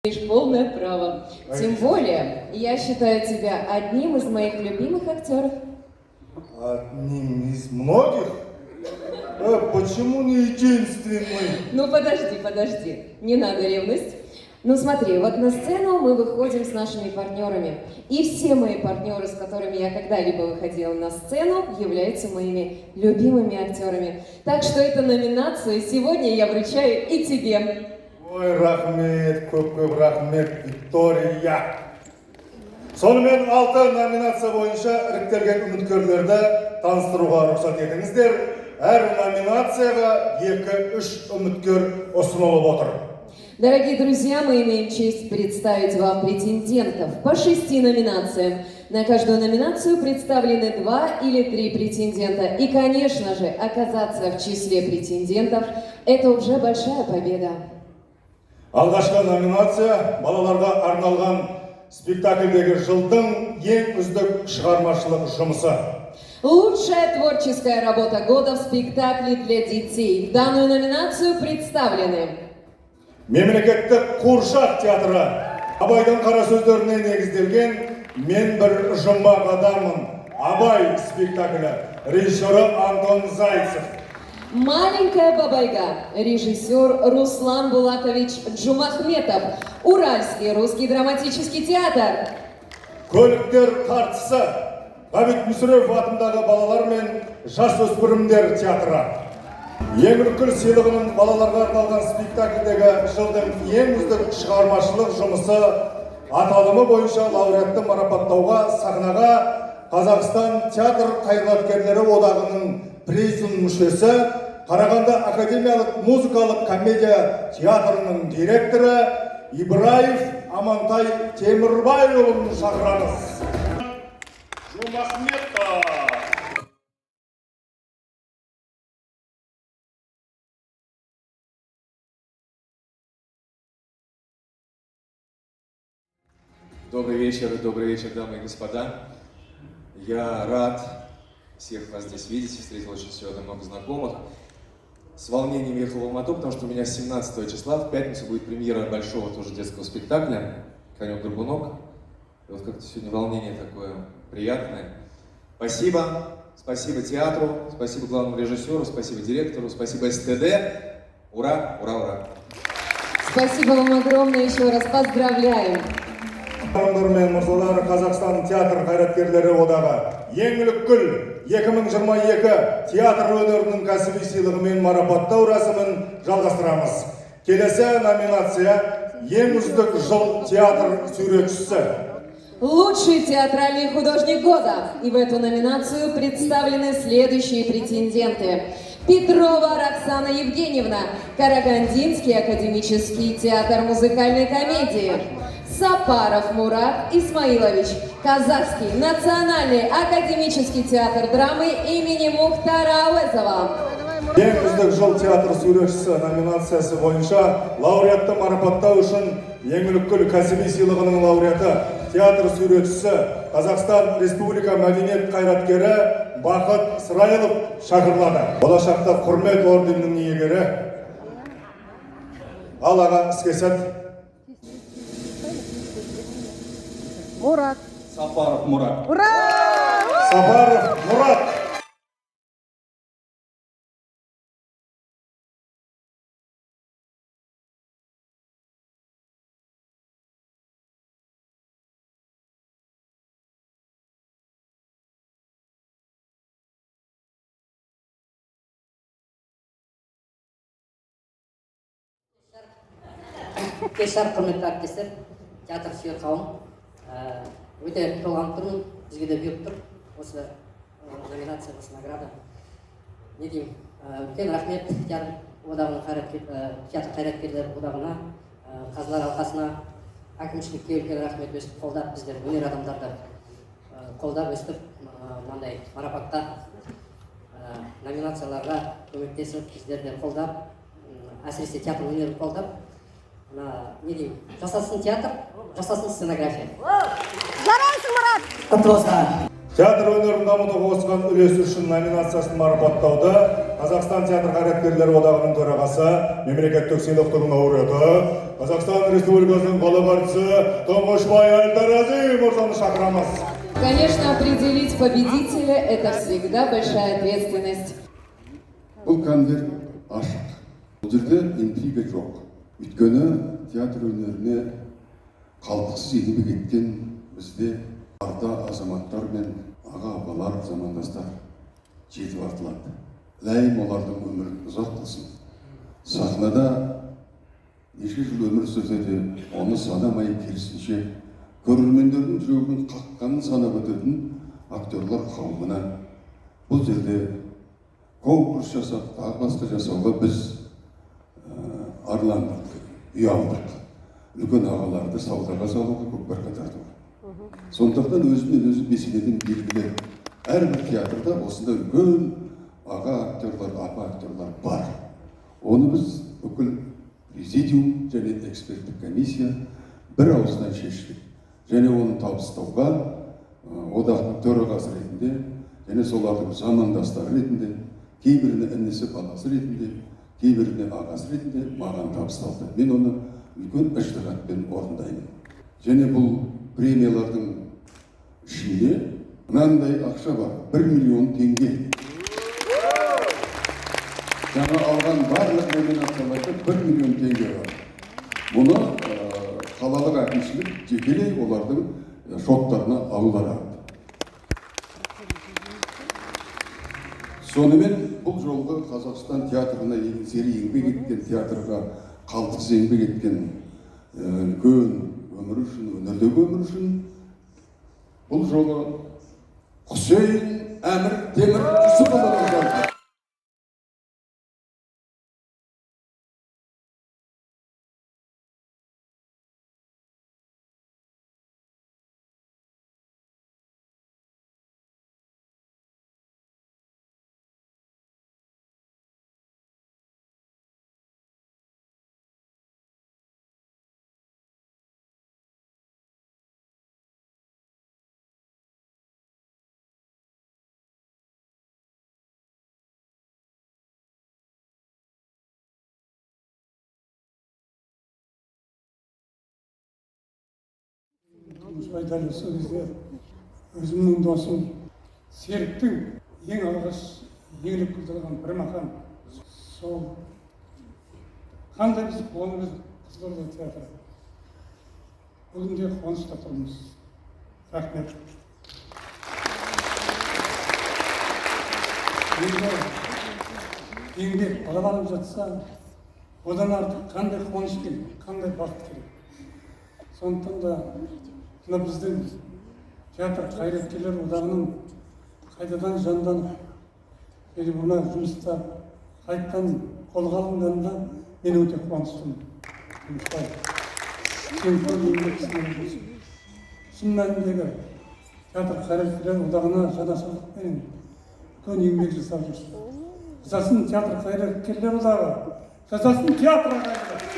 Имеешь полное право. Тем более, я считаю тебя одним из моих любимых актеров. Одним из многих? Почему не единственный? Ну подожди, не надо ревность. Ну смотри, вот на сцену мы выходим с нашими партнерами. И все мои партнеры, с которыми я когда-либо выходила на сцену, являются моими любимыми актерами. Так что эту номинацию сегодня я вручаю и тебе. Ой, рахмет, көп рахмет, Виктория. Сонымен 6 номинация бойынша іріктелген үміткерлерді таныстыруға рұқсат етіңіздер. Әр номинацияға 2-3 үміткер ұсынылып отыр. Дорогие друзья, мы имеем честь представить вам претендентов по 6 номинациям. На каждую номинацию представлены 2 или 3 претендента. И, конечно же, оказаться в числе претендентов – это уже большая победа. Алғашқы номинация балаларға арналған спектакльдегі жылдың ең үздік шығармашылық жұмысы. Лучшая творческая работа года в спектакле для детей. В данную номинацию представлены Мемлекеттік Қуыршақ театры Абайдың қара сөздеріне негізделген «Мен бір жұмбақ адаммын» Абай спектаклі, режиссері Антон Зайцев. «Маленькая бабайга», режиссер Руслан Булатович Джумахметов, Уральский русский драматический театр. Көліктер тартысы, Ғабит Мүсірепов атындағы балалар мен жасөспірімдер театры. Ең үлкен сыйлығының балаларға арналған спектакльдегі жылдың ең үздік шығармашылық жұмысы аталымы бойынша лауреатты марапаттауға сахнаға Қазақстан театр қайраткерлері одағының президиум мүшесі, Қарағанды академиялық музыкалық комедия театрының директоры Ибраев Амантай Темірбайұлын шақырамыз. Жұмахметов. Добрый вечер, дамы и господа. Я рад всех вас здесь видеть, встретил очень сегодня много знакомых. С волнением ехал в Алмату, потому что у меня 17 числа, в пятницу, будет премьера большого тоже детского спектакля «Конек-горбунок». И вот как-то сегодня волнение такое приятное. Спасибо театру, спасибо главному режиссеру, спасибо директору, спасибо СТД. Ура, ура, ура! Спасибо вам огромное еще раз, поздравляем! Мырзалар мен мырзалар, Қазақстан театр қайраткерлері одағы ең үлгілі 2022 театр өнерінің кәсіби сыйлығымен марапаттау рәсімін жалғастырамыз. Келесі номинация ең үздік жыл театр суретшісі. Лучший театральный художник года. И в эту номинацию представлены следующие претенденты. Петрова Роксана Евгеньевна, Карагандинский академический театр музыкальной комедии. Сапаров Мурат Исмаилович, Казахский национальный академический театр драмы имени Мухтара Ауэзова. Ең үздік жыл театр суретшісі номинациясы бойынша лауреатты марапаттау үшін ең үлгілі кәсіби сыйлығының лауреаты театр суретшісі Қазақстан Республика мәдениет қайраткері Бақыт Сырайылов шақырылады. Болашақта құрмет орденінің иегері. Ал аға іске сәт. Мурат. Сапаров Мурат. Ура! Сапаров Мурат. Кешар, құрметті әріптестер, театр сүйер қауым. Өте толғанып тұрмын, бізге де бұйырып тұр осы номинация, осы награда. Не деймін, үлкен рахмет театр қайраткерлері одағына, қазылар алқасына, әкімшілікке үлкен рахмет, өстіп қолдап біздер өнер адамдарды қолдап өстіп мынандай марапатта номинацияларға көмектесіп біздерді қолдап, әсіресе театр өнерін қолдап. Не деймін, жасасын театр, жасасын сценография. Жарайсың, Мурат! Құтты болсын! Театр өнерін дамытуға қосқан үлесі үшін номинациясын марапаттауды Қазақстан театр қайраткерлері одағының төрағасы, мемлекеттік сыйлықтың лауреаты Қазақстан Республикасының халық артисі Тұңғышбай Әлтарази мырзаны шақырамыз. Конечно, определить победителя – это всегда большая ответственность. Бұл конверт ашық. Бұл жерде интрига жоқ. Өйткені театр өнеріне қалтқысыз еңбек еткен бізде арда азаматтар мен аға апалар, замандастар жетіп артылады. Ләйім олардың өмірін ұзақ қылсын. Сахнада неше жыл өмір сүрсе де, оны санамай керісінше көрермендердің жүрегін қаққанын санап өтетін актерлар қауымына бұл жерде конкурс жасап, тағы басқа жасауға біз арландық, ұялдық. Үлкен ағаларды саудаға салуға көкпарға тартуға. Сондықтан өзімен өзі бесенеден белгілі. Әрбір театрда осында үлкен аға актерлар, апа актерлар бар. Оны біз бүкіл президиум және эксперттік комиссия бір ауыздан шештік. Және оны табыстауға одақтың төрағасы ретінде, және солардың замандастары ретінде, кейбіріне інісі баласы ретінде, кейбіріне ағасы ретінде маған табысталды. Мен оны үлкен ыждағатпен орындаймын. Және бұл премиялардың ішінде мынандай ақша бар, 1 миллион теңге. Жаңа алған барлық номинацияларда 1 миллион теңге бар. Мұны қалалық әкімшілік жекелей олардың шоттарына алулары. Сонымен бұл жолғы Қазақстан театрына зері еңбек еткен, театрға қалтқысыз еңбек еткен үлкен өмір үшін, өнердегі өмір үшін бұл жолы Хусейн Әмір Темір Жүсіпұлы жалды. Тұңғышбай дәл осы кезде өзімнің досым Серіктің ең алғаш еңлік күлдірген бір мақам. Сол қандай біз қуанымыз Қызылорда театры. Бүгінде қуанышта тұрмыз. Рахмет. Еңбек бағаланып жатса, одан артық қандай қуаныш керек, қандай бақыт керек. Сондықтан да мына біздің театр қайраткерлер одағының қайтадан жанданып, және мына жұмыста қайттан қолға алынғанына мен өте қуаныштымын. Тұңғышбай, сен көп еңбек сіңіріп жүрсің. Шын мәніндегі театр қайраткерлер одағына жанашырлықпен үлкен еңбек жасап жүрсің. Жасасын театр қайраткерлер одағы, жасасын театр қайраткерлер.